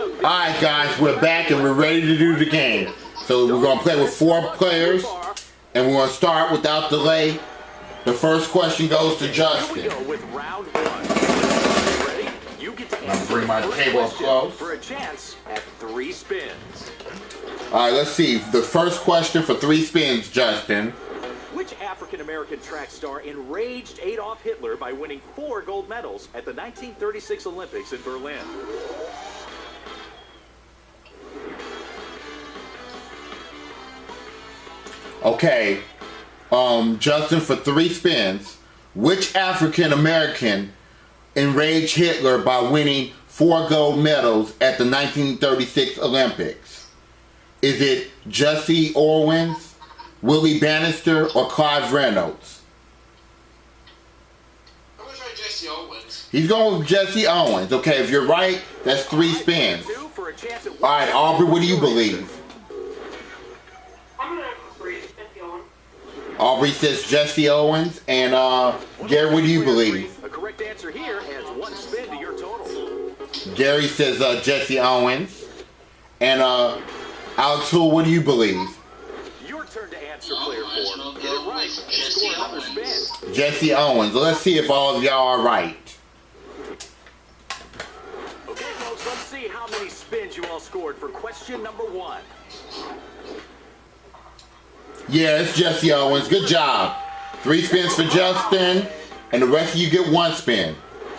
Alright guys, we're back and we're ready to do the game. So we're going to play with 4 players and we're going to start without delay. The first question goes to Justin. Here we go with round 1. Ready? You get to answer bring my table up close for a chance at 3 spins. Alright, let's see. The first question for 3 spins, Justin. Which African-American track star enraged Adolf Hitler by winning 4 gold medals at the 1936 Olympics in Berlin? Okay, Justin, for 3 spins, which African American enraged Hitler by winning 4 gold medals at the 1936 Olympics? Is it Jesse Owens, Willie Bannister, or Clive Reynolds? I'm going to try Jesse Owens. He's going with Jesse Owens. Okay, if you're right, that's 3 spins. Alright, Aubrey, what do you believe? Aubrey says Jesse Owens, and Gary, what do you believe? A correct answer here adds 1 spin to your total. Gary says Jesse Owens, and Alex Hull, what do you believe? Your turn to answer, player 4. Get it right and score another spin. Jesse Owens. Let's see if all of y'all are right. Okay, folks, let's see how many spins you all scored for question number 1. Yeah, it's Jesse Owens. Good job. 3 spins for Justin, and the rest of you get 1 spin.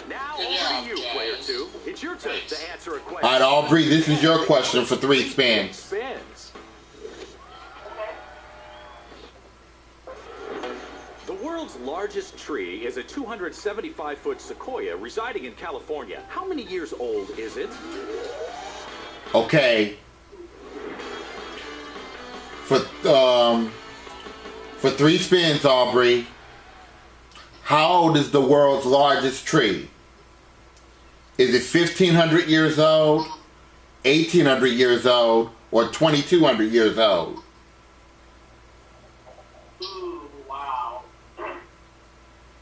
Now over to you, player 2. It's your turn to answer a question. All right, Aubrey, this is your question for 3 spins. The world's largest tree is a 275-foot sequoia residing in California. How many years old is it? Okay. For 3 spins, Aubrey, how old is the world's largest tree? Is it 1,500 years old, 1,800 years old, or 2,200 years old? Ooh, wow.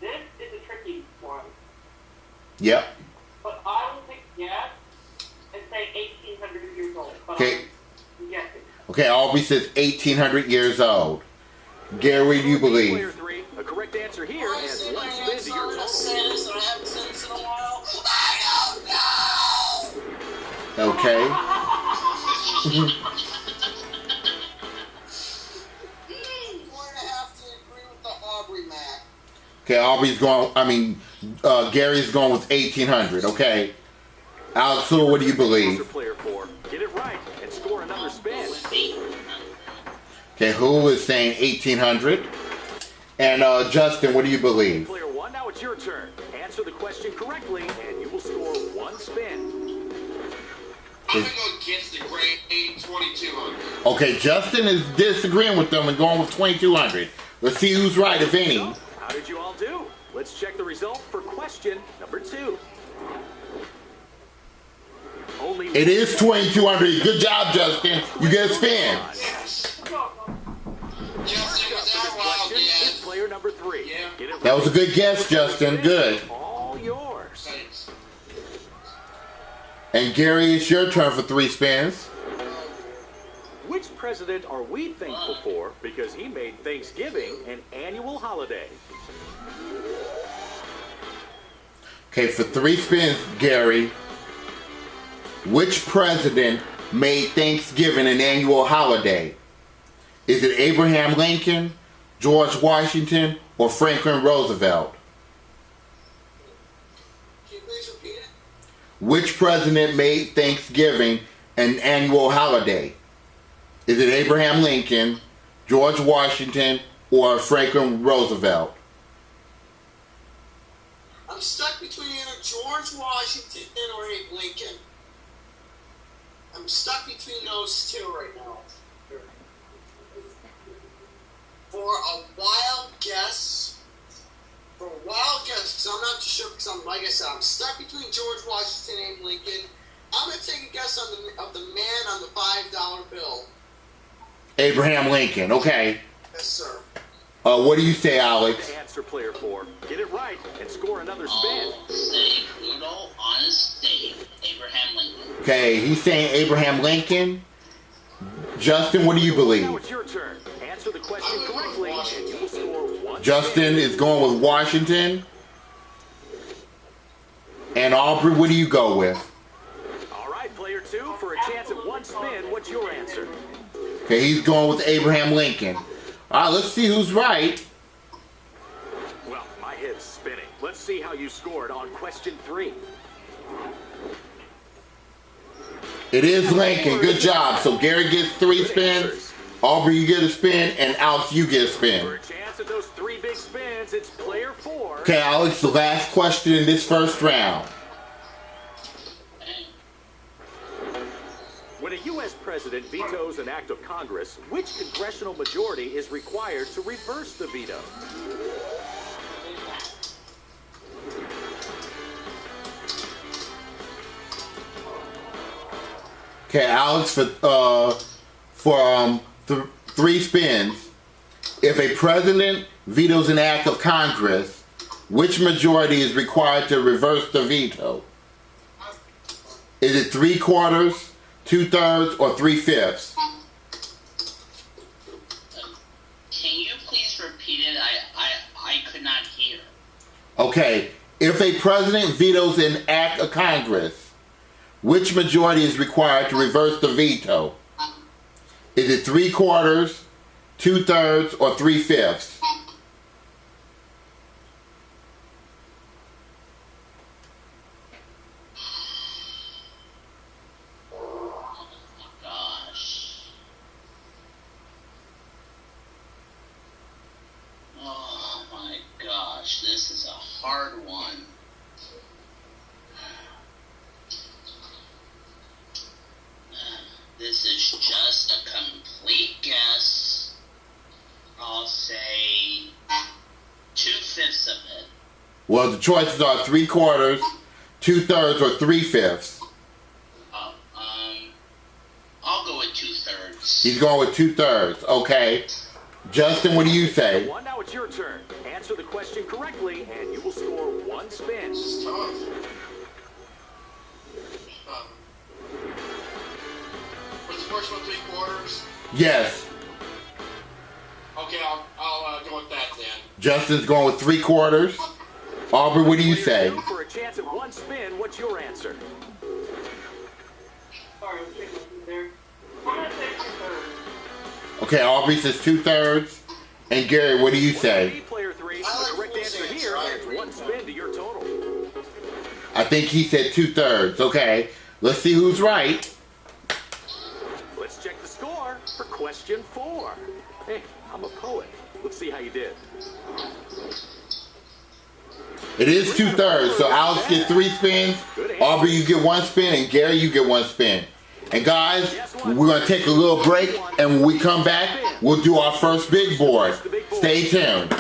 This is a tricky one. Yep. But I will take a guess and say 1,800 years old. Okay. I'm guessing. Okay, Aubrey says 1,800 years old. Gary, what do you believe? Player 3, a correct answer here adds 1 spin to your total. Okay. I'm going to have to agree with the Aubrey Mac. Okay, Gary's going with 1,800, okay. Alex, what do you believe? Player 4, get it right and score another spin. Okay, who is saying 1,800? And Justin, what do you believe? Player 1, now it's your turn. Answer the question correctly and you will score 1 spin. I'm going to go against the grade 2,200. Okay, Justin is disagreeing with them and going with 2,200. Let's see who's right, if any. So, how did you all do? Let's check the result for question number 2. It is 2,200. Good job, Justin. You get a spin. Justin was out wild, It's player number 3. Yeah. Get it That was a right. good guess, Justin. Good. All yours. Thanks. And Gary, it's your turn for 3 spins. Which president are we thankful for because he made Thanksgiving an annual holiday? Okay, for 3 spins, Gary, which president made Thanksgiving an annual holiday? Is it Abraham Lincoln, George Washington, or Franklin Roosevelt? Can you please repeat it? Which president made Thanksgiving an annual holiday? Is it Abraham Lincoln, George Washington, or Franklin Roosevelt? I'm stuck between either George Washington or Abe Lincoln. I'm stuck between those 2 right now. For a wild guess, because I'm not too sure, because like I said, I'm stuck between George Washington and Abe Lincoln. I'm going to take a guess on the man on the $5 bill. Abraham Lincoln, okay. Yes, sir. What do you say, Alex? Answer player 4. Get it right and score another spin. I'll say Rudolph on his steak, Abraham Lincoln. Okay, he's saying Abraham Lincoln. Justin, what do you Now believe? it's your turn. Answer the question correctly, and you will score 1 Justin is going with Washington. And Aubrey, what do you go with? All right, player 2, for a chance at 1 spin, what's your answer? Okay, he's going with Abraham Lincoln. All right, let's see who's right. Well, my head's spinning. Let's see how you scored on question 3. It is Lincoln. Good job. So Gary gets 3 spins. Aubrey, you get a spin. And Alex, you get a For spin. a chance at those 3 big spins, it's player 4. Okay, Alex, the last question in this first round. When a U.S. president vetoes an act of Congress, which congressional majority is required to reverse the veto? Okay, Alex, for 3 spins. If a president vetoes an act of Congress, which majority is required to reverse the veto? Is it 3/4, 2/3, or 3/5? Can you please repeat it? I could not hear. Okay, if a president vetoes an act of Congress, which majority is required to reverse the veto? Is it 3/4, 2/3, or 3/5? Gosh. Oh my gosh, this is a hard one. This is just a complete guess. I'll say 2/5 of it. Well, the choices are 3/4, 2/3, or 3/5. Oh, I'll go with 2/3. He's going with 2/3. Okay. Justin, what do you say? Now it's your turn. Answer the question correctly, and you will score 1 spin. It's tough. What's the first one, 3/4? Yes. Okay, I'll go with that then. Justin's going with 3/4. Aubrey, what do you say? Player 2, for a chance at 1 spin, what's your answer? Sorry, I'm checking there. I'm gonna say 2/3. Okay, Aubrey says 2/3. And Gary, what do you say? Player 3, I like the correct Will's answer answer. here I adds agree 1 with spin to your total. I think he said 2/3. Okay. Let's see who's right. Let's check the score for question 4. Hey, I'm a poet. Let's see how you did. It is 2/3. So Alex gets 3 spins. Aubrey, you get 1 spin. And Gary, you get 1 spin. And guys, we're going to take a little break. And when we come back, we'll do our first big board. Stay tuned.